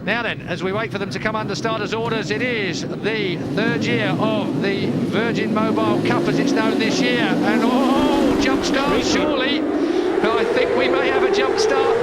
Now then, as we wait for them to come under starters' orders, it is the third year of the Virgin Mobile Cup as it's known this year. And jump start, surely. I think we may have a jump start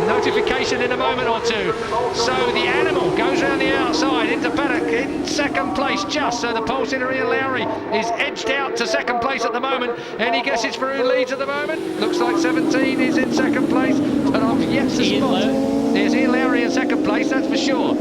notification in a moment or two. So the animal goes around the outside into paddock in second place just. So the pole sitter Ian Lowry is edged out to second place at the moment. Any guesses for who leads at the moment? Looks like 17 is in second place, but I've yet to spot. There's Ian Lowry in second place, that's for sure.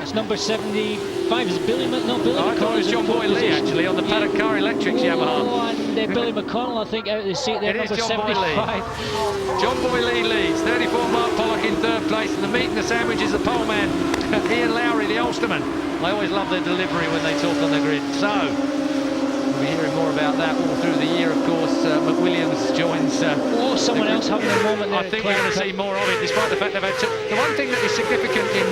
It's number 75, is Billy McConnell? I thought it was John Boy Lee actually on the Paddock Car Electrics Yamaha. And Billy McConnell, I think, out of the seat there, number 75. John Boy Lee leads, 34 Mark Pollock in third place, and the meat and the sandwich is the pole man, Ian Lowry, the Ulsterman. I always love their delivery when they talk on the grid. So, we'll be hearing more about that all through the year, of course. McWilliams joins... someone else having a moment there. I think we're going to see more of it, despite the fact they've had the one thing that is significant in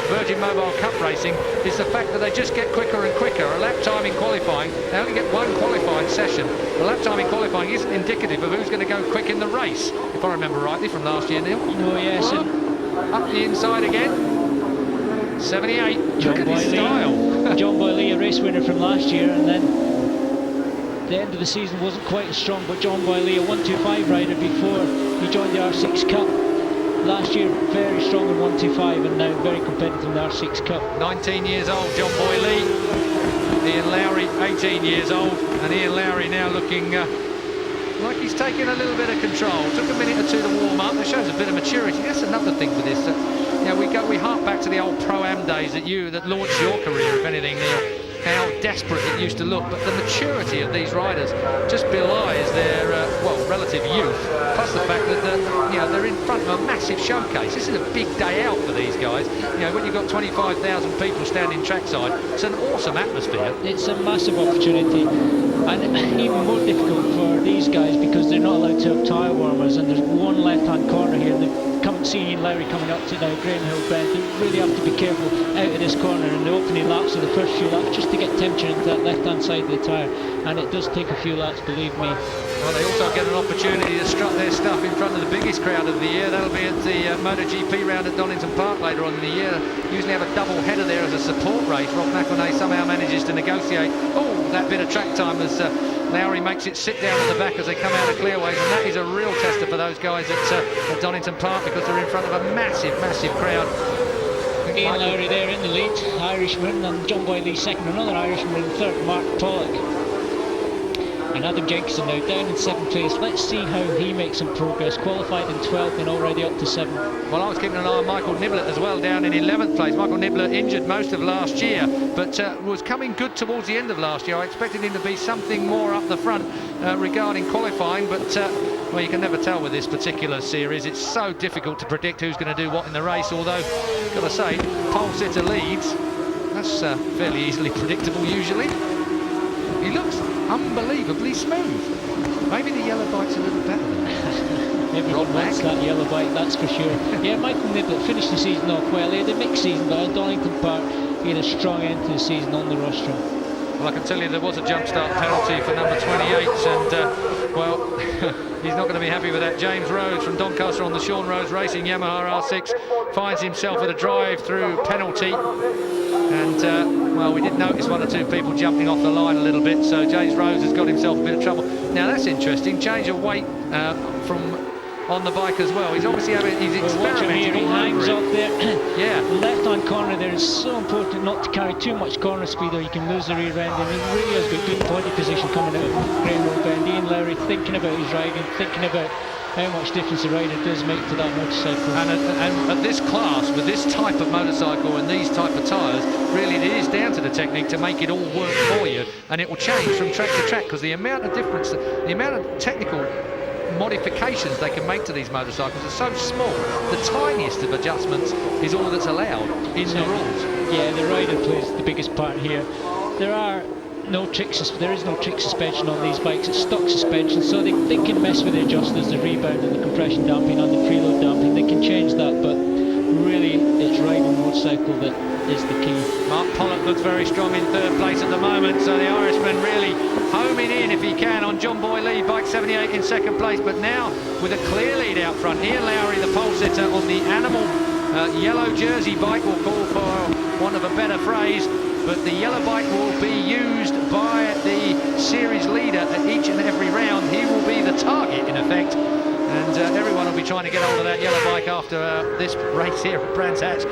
Virgin Mobile Cup racing is the fact that they just get quicker and quicker. A lap time in qualifying, they only get one qualifying session. A lap time in qualifying isn't indicative of who's going to go quick in the race, if I remember rightly from last year, Neil. Oh, yes. Up the inside again. 78. Look at his style. John Boy Lee, a race winner from last year, and then the end of the season wasn't quite as strong, but John Boy Lee, a 125 rider before he joined the R6 Cup. Last year, very strong in 125, and now very competitive in the R6 Cup. 19 years old, John Boy Lee. Ian Lowry, 18 years old, and Ian Lowry now looking like he's taking a little bit of control. Took a minute or two to warm up. That shows a bit of maturity. That's another thing with this. We hark back to the old Pro-Am days that launched your career, if anything, Neil. How desperate it used to look, but the maturity of these riders just belies their relative youth. Plus the fact that they're in front of a massive showcase. This is a big day out for these guys. When you've got 25,000 people standing trackside, it's an awesome atmosphere. It's a massive opportunity, and even more difficult for these guys because they're not allowed to have tyre warmers. And there's one left-hand corner here. Come see Ian Lowry coming up to now Graham Hill Bend. They really have to be careful out of this corner in the opening laps of the first few laps just to get temperature into that left-hand side of the tyre, and it does take a few laps, believe me. Well, they also get an opportunity to strut their stuff in front of the biggest crowd of the year. That'll be at the MotoGP round at Donington Park later on in the year. Usually have a double header there as a support race. Rob McElnay somehow manages to negotiate that bit of track time as Lowry makes it sit down at the back as they come out of clearways, and that is a real tester for those guys at Donington Park because they're in front of a massive, massive crowd. Ian Lowry there in the lead, Irishman, and John Boy Lee second, another Irishman in third, Mark Pollock. And Adam Jenkinson now down in 7th place. Let's see how he makes some progress. Qualified in 12th and already up to 7th. Well, I was keeping an eye on Michael Niblett as well, down in 11th place. Michael Niblett injured most of last year, but was coming good towards the end of last year. I expected him to be something more up the front regarding qualifying, but well, you can never tell with this particular series. It's so difficult to predict who's going to do what in the race, although, got to say, pole sitter leads. That's fairly easily predictable usually. He looks unbelievably smooth. Maybe the yellow bike's a little better than that. Everyone wants that yellow bike, that's for sure. Yeah, Michael Niblett finished the season off well. He had a mixed season, but at Donington Park, he had a strong end to the season on the rostrum. Well, I can tell you there was a jump start penalty for number 28, and well, he's not going to be happy with that. James Rhodes from Doncaster on the Sean Rhodes Racing Yamaha R6 finds himself at a drive-through penalty. And, well, we did notice one or two people jumping off the line a little bit, so James Rhodes has got himself a bit of trouble. Now, that's interesting. Change of weight from on the bike as well. He's obviously he's experimenting. He hangs up there. Yeah. Left-hand corner there is so important not to carry too much corner speed or you can lose the rear end. And he really has got good body position coming out of Graham Hill Bend. Ian Lowry thinking about his riding, thinking about how much difference the rider does make to that motorcycle. And at this class, with this type of motorcycle and these type of tyres, really it is down to the technique to make it all work for you, and it will change from track to track because the amount of difference, the amount of technical modifications they can make to these motorcycles are so small. The tiniest of adjustments is all that's allowed in the rules. Yeah, the rider plays the biggest part here. There is no trick suspension on these bikes. It's stock suspension, so they can mess with the adjusters, the rebound and the compression damping and the preload damping. They can change that, but really it's riding the motorcycle that is the key. Mark Pollock looks very strong in third place at the moment, so the Irishman really homing in if he can on John Boy Lee, bike 78 in second place, but now with a clear lead out front. Ian Lowry, the pole sitter, setter on the animal yellow jersey bike, we'll call for want of a better phrase, but the yellow bike will be used by the series leader at each and every round. He will be the target, in effect, and everyone will be trying to get hold of that yellow bike after this race here at Brands Hatch,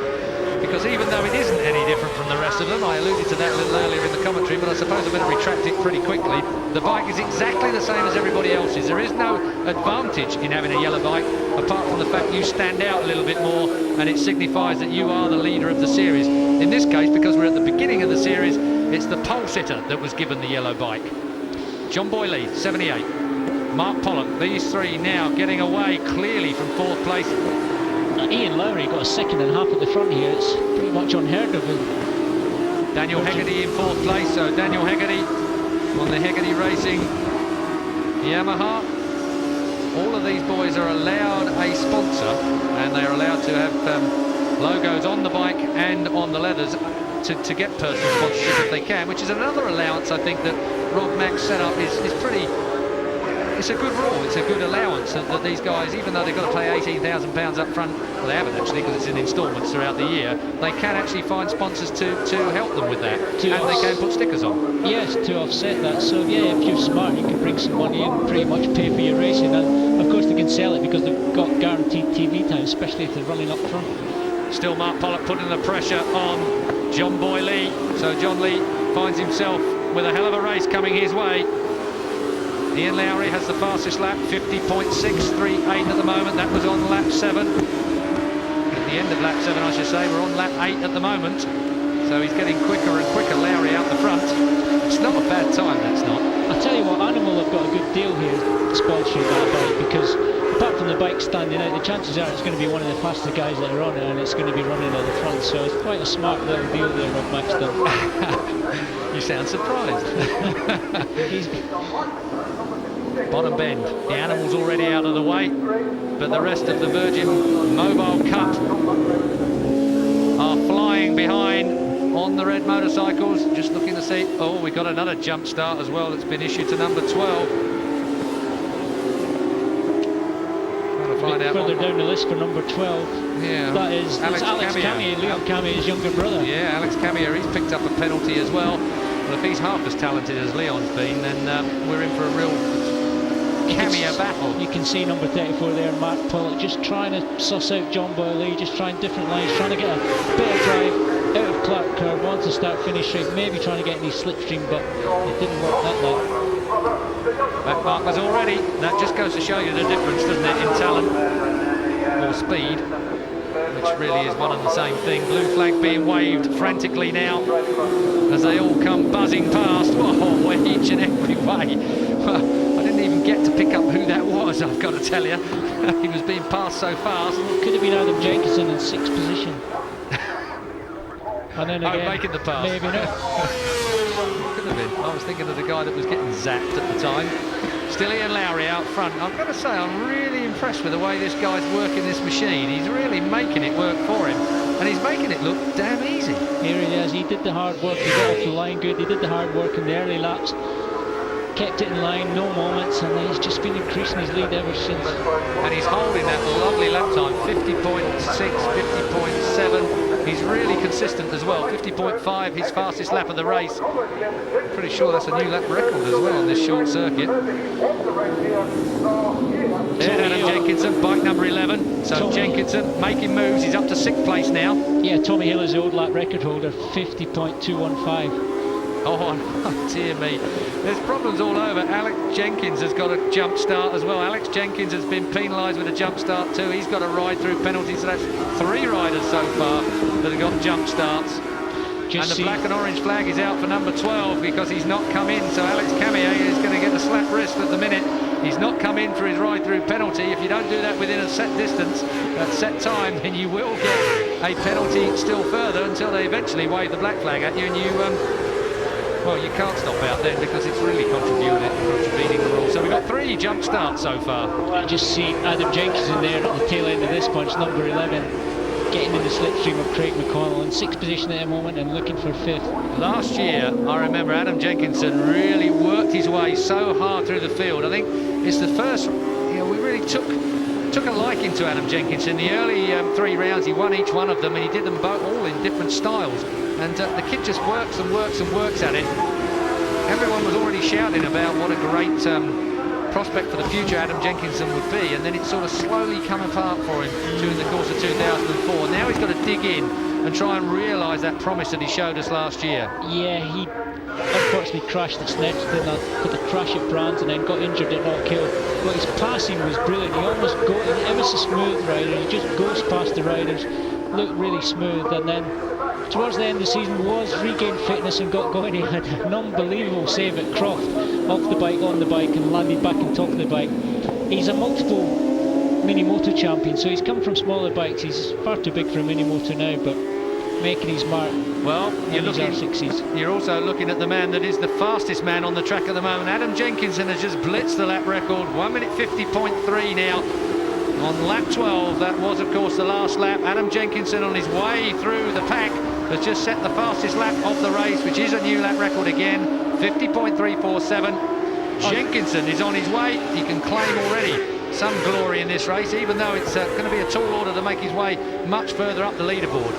because even though it isn't any different from the rest of them, I alluded to that a little earlier in the commentary, but I suppose I better retract it pretty quickly. The bike is exactly the same as everybody else's. There is no advantage in having a yellow bike, apart from the fact you stand out a little bit more, and it signifies that you are the leader of the series. In this case, because we're at the beginning of the series, it's the pole sitter that was given the yellow bike. John Boyle, 78. Mark Pollock, these three now getting away clearly from fourth place. Ian Lowry got a second and a half at the front here. It's pretty much unheard of. Daniel Hegarty in fourth place, so Daniel Hegarty on the Hegarty Racing Yamaha. All of these boys are allowed a sponsor, and they're allowed to have logos on the bike and on the leathers to get personal sponsorship if they can, which is another allowance I think that Rob Mack's set up is pretty. It's a good rule, it's a good allowance that these guys, even though they've got to pay £18,000 up front, well, they haven't actually, because it's in instalments throughout the year, they can actually find sponsors to help them with that, and they can put stickers on. Yes, to offset that. So yeah, if you're smart, you can bring some money and pretty much pay for your racing, and of course they can sell it because they've got guaranteed TV time, especially if they're running up front. Still Mark Pollock putting the pressure on John Boyle, so John Lee finds himself with a hell of a race coming his way. Ian Lowry has the fastest lap, 50.638 at the moment. That was on lap 7. At the end of lap 7, I should say. We're on lap 8 at the moment. So he's getting quicker and quicker, Lowry out the front. It's not a bad time, that's not. I tell you what, Animal have got a good deal here sponsoring that bike, because apart from the bike standing out, the chances are it's going to be one of the faster guys that are on it, and it's going to be running at the front. So it's quite a smart little deal there, Rob Mack's done. You sound surprised. Bottom bend, the Animal's already out of the way, but the rest of the Virgin Mobile Cup are flying behind on the red motorcycles, just looking to see. Oh, we got another jump start as well that's been issued to number 12. Trying to find out further down the list for number 12. Yeah, that is Alex Camier, Liam Camier's younger brother. Yeah, Alex Camier, he's picked up a penalty as well. Well, if he's half as talented as Leon's been, then we're in for a real Camier battle. You can see number 34 there, Mark Pollock, just trying to suss out John Boyle, just trying different lines, trying to get a bit of drive out of Clark Curve, wants to start finish straight, maybe trying to get any slipstream, but it didn't work that night. Back markers already. That just goes to show you the difference, doesn't it, in talent or speed, which really is one and the same thing. Blue flag being waved frantically now as they all come buzzing past. Whoa, each and every way. I didn't even get to pick up who that was, I've got to tell you. He was being passed so fast. Could have been Adam Jenkinson in 6th position. And then again, making the pass. Maybe not. Could have been. I was thinking of the guy that was getting zapped at the time. Still Ian Lowry out front. I've got to say, I'm really impressed with the way this guy's working this machine. He's really making it work for him, and he's making it look damn easy. Here he is. He did the hard work. He got off the line good. He did the hard work in the early laps. Kept it in line, no moments, and he's just been increasing his lead ever since. And he's holding that lovely lap time, 50.6, 50.7. He's really consistent as well. 50.5, his fastest lap of the race. Pretty sure that's a new lap record as well on this short circuit. There, Adam Jenkinson, bike number 11. So Jenkinson making moves. He's up to 6th place now. Yeah, Tommy Hill is the old lap record holder, 50.215. Oh, dear me. There's problems all over. Alex Jenkins has got a jump start as well. Alex Jenkins has been penalised with a jump start too. He's got a ride through penalties. So that's 3 riders so far that have got jump starts. And the black and orange flag is out for number 12 because he's not come in. So Alex Camier is going to get the slap wrist at the minute. He's not come in for his ride through penalty. If you don't do that within a set distance, at set time, then you will get a penalty still further until they eventually wave the black flag at you, and you well, you can't stop out then because it's really contravening the rules. So we've got 3 jump starts so far. I just see Adam Jenkins in there at the tail end of this bunch, number 11, getting in the slipstream of Craig McConnell in 6th position at the moment and looking for 5th. Last year, I remember Adam Jenkinson really worked his way so hard through the field. I think it's the first, we really took took a liking to Adam Jenkinson. The early 3 rounds, he won each one of them, and he did them both all in different styles. And the kid just works and works and works at it. Everyone was already shouting about what a great prospect for the future Adam Jenkinson would be, and then it sort of slowly come apart for him during the course of 2004. Now he's got to dig in and try and realise that promise that he showed us last year. Yeah, he unfortunately crashed at Snetterton, got the crash at Brands and then got injured at Knock Hill. But his passing was brilliant. He almost got an ever so smooth rider. He just goes past the riders, looked really smooth, and then towards the end of the season was regained fitness and got going. He had an unbelievable save at Croft, off the bike, on the bike, and landed back on top of the bike. He's a multiple mini moto champion, so he's come from smaller bikes. He's far too big for a mini moto now, but making his mark. Well, you're also looking at the man that is the fastest man on the track at the moment. Adam Jenkinson has just blitzed the lap record, 1:50.3 now. On lap 12, that was of course the last lap. Adam Jenkinson on his way through the pack has just set the fastest lap of the race, which is a new lap record again, 50.347. Jenkinson is on his way. He can claim already some glory in this race, even though it's going to be a tall order to make his way much further up the leaderboard.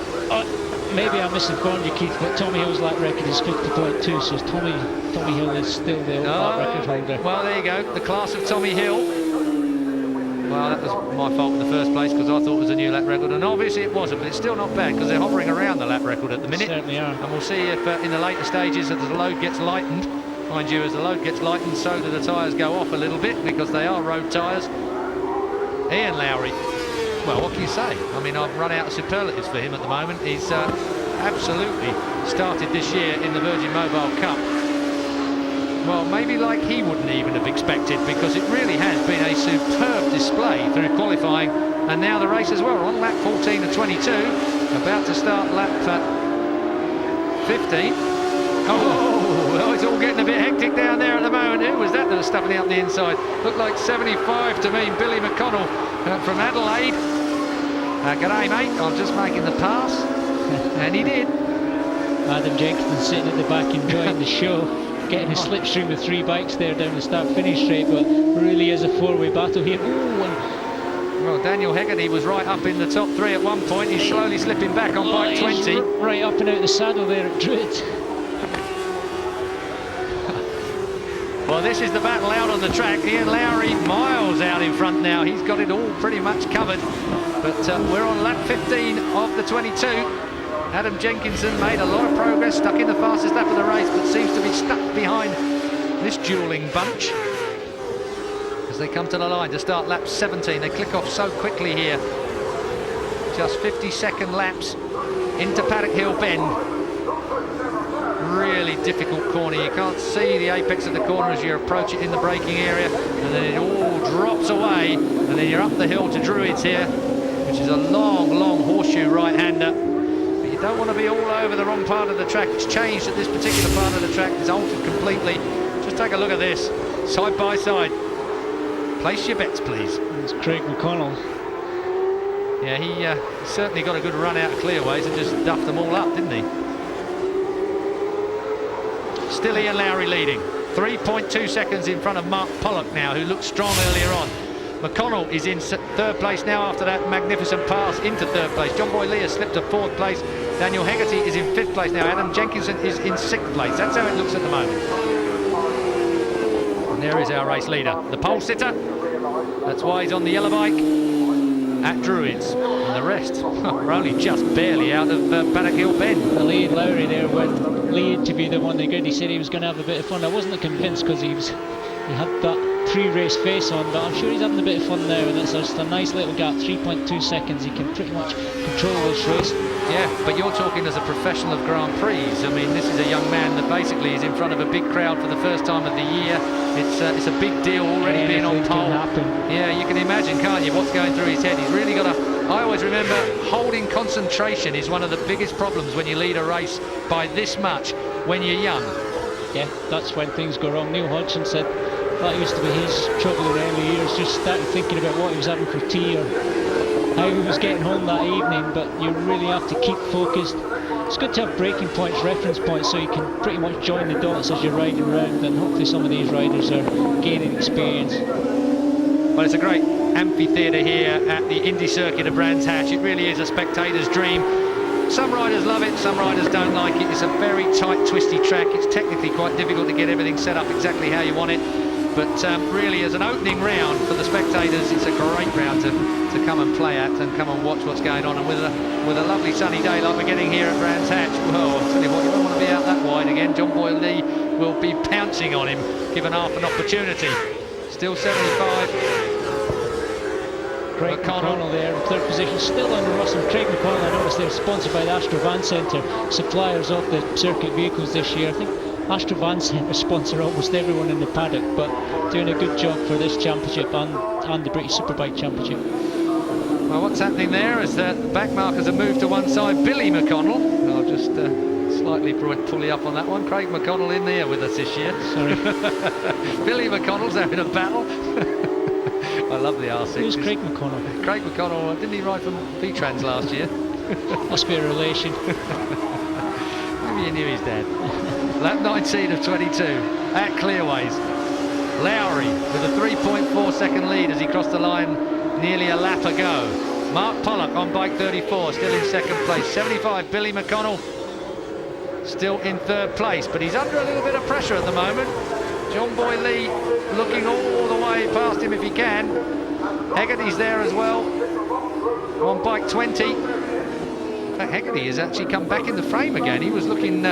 Maybe I misinformed you, Keith, but Tommy Hill's lap record is 50.2, so Tommy Hill is still the lap record holder. Well, there you go, the class of Tommy Hill. Well, that was my fault in the first place, because I thought it was a new lap record, and obviously it wasn't, but it's still not bad, because they're hovering around the lap record at the minute. They certainly are. And we'll see if in the later stages, as the load gets lightened, mind you, as the load gets lightened, so do the tyres go off a little bit, because they are road tyres. Ian Lowry, well, what can you say? I mean, I've run out of superlatives for him at the moment. He's absolutely started this year in the Virgin Mobile Cup, well, maybe like he wouldn't even have expected, because it really has been a superb display through qualifying and now the race as well. On lap 14 of 22, about to start lap 15. Oh, it's all getting a bit hectic down there at the moment. Who was that was stuffing out the inside? Looked like 75 to me. Billy McConnell from Adelaide. G'day, mate. I'm just making the pass. And he did. Adam Jenkinson sitting at the back enjoying the show, getting a slipstream with 3 bikes there down the start-finish straight, but really is a 4-way battle here. Well, Daniel Hegarty was right up in the top 3 at one point. He's slowly slipping back on bike 20. Right up and out the saddle there at Druids. Well, this is the battle out on the track. Ian Lowry miles out in front now. He's got it all pretty much covered. But we're on lap 15 of the 22. Adam Jenkinson made a lot of progress, stuck in the fastest lap of the race, but seems to be stuck behind this dueling bunch as they come to the line to start lap 17. They click off so quickly here. Just 50-second laps into Paddock Hill Bend. Really difficult corner. You can't see the apex of the corner as you approach it in the braking area, and then it all drops away, and then you're up the hill to Druids here, which is a long horseshoe right-hander. But you don't want to be all over the wrong part of the track. It's changed at this particular part of the track. It's altered completely. Just take a look at this, side by side. Place your bets, please. It's Craig McConnell. Yeah, he certainly got a good run out of clearways and just duffed them all up, didn't he? Still Ian Lowry leading, 3.2 seconds in front of Mark Pollock now, who looked strong earlier on. McConnell is in 3rd place now after that magnificent pass into 3rd place. John Boy Lee has slipped to 4th place. Daniel Hegarty is in 5th place now. Adam Jenkinson is in 6th place. That's how it looks at the moment. And there is our race leader, the pole sitter. That's why he's on the yellow bike at Druids. And the rest, we're only just barely out of Paddock Hill Bend. The lead Lowry there when Lee interviewed him on the grid. He said he was going to have a bit of fun. I wasn't convinced because he had that pre-race face on, but I'm sure he's having a bit of fun now, and it's just a nice little gap, 3.2 seconds. He can pretty much control this race. Yeah, but you're talking as a professional of Grand Prix. I mean, this is a young man that basically is in front of a big crowd for the first time of the year. It's a big deal already being on pole. Yeah, you can imagine, can't you, what's going through his head. He's really got to... I always remember holding concentration is one of the biggest problems when you lead a race by this much when you're young. Yeah, that's when things go wrong. Neil Hodgson said that used to be his trouble in early years, just started thinking about what he was having for tea or how he was getting home that evening, but you really have to keep focused. It's good to have breaking points, reference points, so you can pretty much join the dots as you're riding around, and hopefully some of these riders are gaining experience. Well, it's a great amphitheatre here at the Indy circuit of Brands Hatch. It really is a spectator's dream. Some riders love it, some riders don't like it. It's a very tight, twisty track. It's technically quite difficult to get everything set up exactly how you want it. But really, as an opening round for the spectators, it's a great round to come and play at and come and watch what's going on. And with a lovely sunny day like we're getting here at Brands Hatch, well, I'll tell you what, you don't want to be out that wide again. John Boyle Lee will be pouncing on him, given half an opportunity. Still 75. Craig McConnell there in third position, still under Russell. Craig McConnell, I noticed they're sponsored by the Astro Van Centre, suppliers of the circuit vehicles this year. I think Astro Van Centre sponsor almost everyone in the paddock, but doing a good job for this championship and the British Superbike Championship. Well, what's happening there is that the back markers have moved to one side. Billy McConnell, I'll just slightly pull you up on that one. Craig McConnell in there with us this year. Sorry. Billy McConnell's having a battle. I love the R6. Who's Craig McConnell? Craig McConnell, didn't he ride for V-Trans last year? Must be a relation. Maybe you knew his dad. Lap 19 of 22 at Clearways. Lowry with a 3.4 second lead as he crossed the line nearly a lap ago. Mark Pollock on bike 34, still in second place. 75, Billy McConnell still in third place, but he's under a little bit of pressure at the moment. John Boyle Lee looking all the way past him if he can. Hegarty's there as well on bike 20. In fact, Hegarty has actually come back in the frame again. He was looking,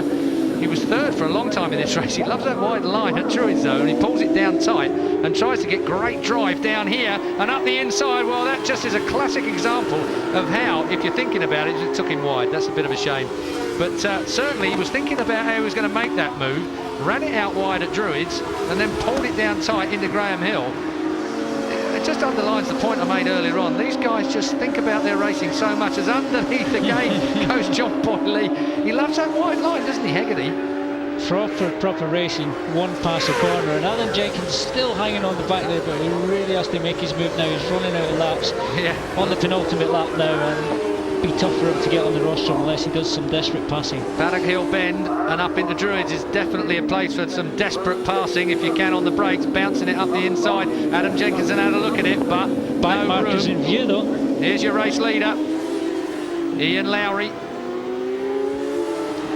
he was third for a long time in this race. He loves that wide line at Druid Zone. He pulls it down tight and tries to get great drive down here and up the inside. Well, that just is a classic example of how, if you're thinking about it, it took him wide. That's a bit of a shame. But certainly he was thinking about how he was going to make that move, ran it out wide at Druids, and then pulled it down tight into Graham Hill. It just underlines the point I made earlier on. These guys just think about their racing so much as underneath again goes John Boyle Lee. He loves that wide line, doesn't he, Hegarty? Proper racing, one pass a corner, and Adam Jenkins still hanging on the back there, but he really has to make his move now. He's running out of laps on the penultimate lap now, and be tough for him to get on the rostrum unless he does some desperate passing. Paddock Hill Bend and up into Druids is definitely a place for some desperate passing if you can on the brakes, bouncing it up the inside. Adam Jenkinson had a look at it, but back markers in view though. Here's your race leader, Ian Lowry.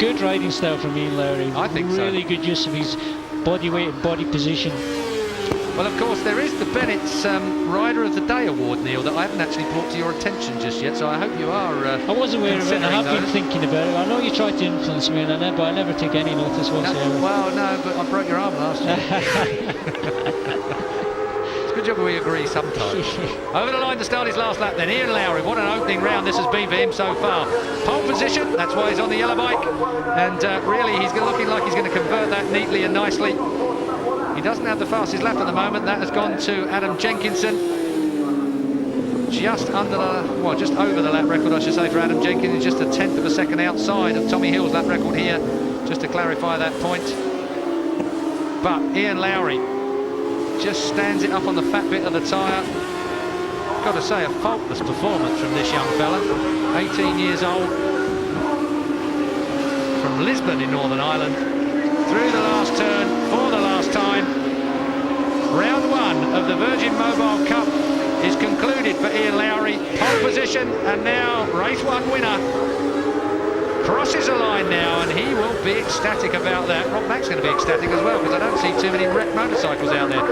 Good riding style from Ian Lowry. I think really so. good use of his body weight and body position. Well, of course, there is the Bennett's Rider of the Day award, Neil, that I haven't actually brought to your attention just yet, so I hope you are I was aware of it, and I have been thinking about it. I know you tried to influence me, but I never take any notice whatsoever. No, well, no, but I broke your arm last year. It's a good job we agree sometimes. Over the line to start his last lap then. Ian Lowry, what an opening round this has been for him so far. Pole position, that's why he's on the yellow bike, and really he's looking like he's going to convert that neatly and nicely. He doesn't have the fastest lap at the moment. That has gone to Adam Jenkinson. Just under the, well, just over the lap record, I should say, for Adam Jenkinson. Just a tenth of a second outside of Tommy Hill's lap record here, just to clarify that point. But Ian Lowry just stands it up on the fat bit of the tyre. Got to say, a faultless performance from this young fella. 18 years old, from Lisbon in Northern Ireland. Through the last turn for the last time. Round one of the Virgin Mobile Cup is concluded for Ian Lowry. Pole position, and now race one winner. Crosses the line now, and he will be ecstatic about that. Rob Mack's going to be ecstatic as well, because I don't see too many wrecked motorcycles out there.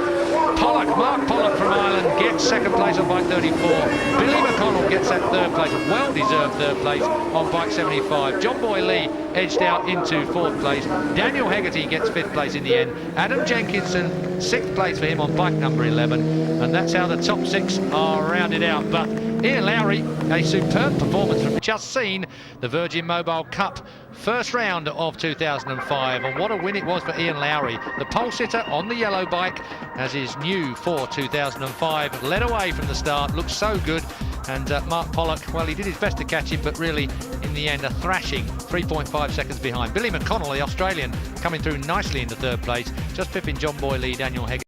Pollock, Mark Pollock from Ireland, gets second place on bike 34. Billy McConnell gets that third place, well-deserved third place on bike 75. John Boyle Lee edged out into fourth place. Daniel Hegarty gets fifth place in the end. Adam Jenkinson, sixth place for him on bike number 11. And that's how the top six are rounded out. But Ian Lowry, a superb performance from just seen the Virgin Mobile Cup first round of 2005, and what a win it was for Ian Lowry. The pole sitter on the yellow bike, as is new for 2005, led away from the start, looked so good, and Mark Pollock, well, he did his best to catch him, but really in the end a thrashing, 3.5 seconds behind. Billy McConnell, the Australian, coming through nicely into third place, just pipping John Boyle Lee, Daniel Hegarty.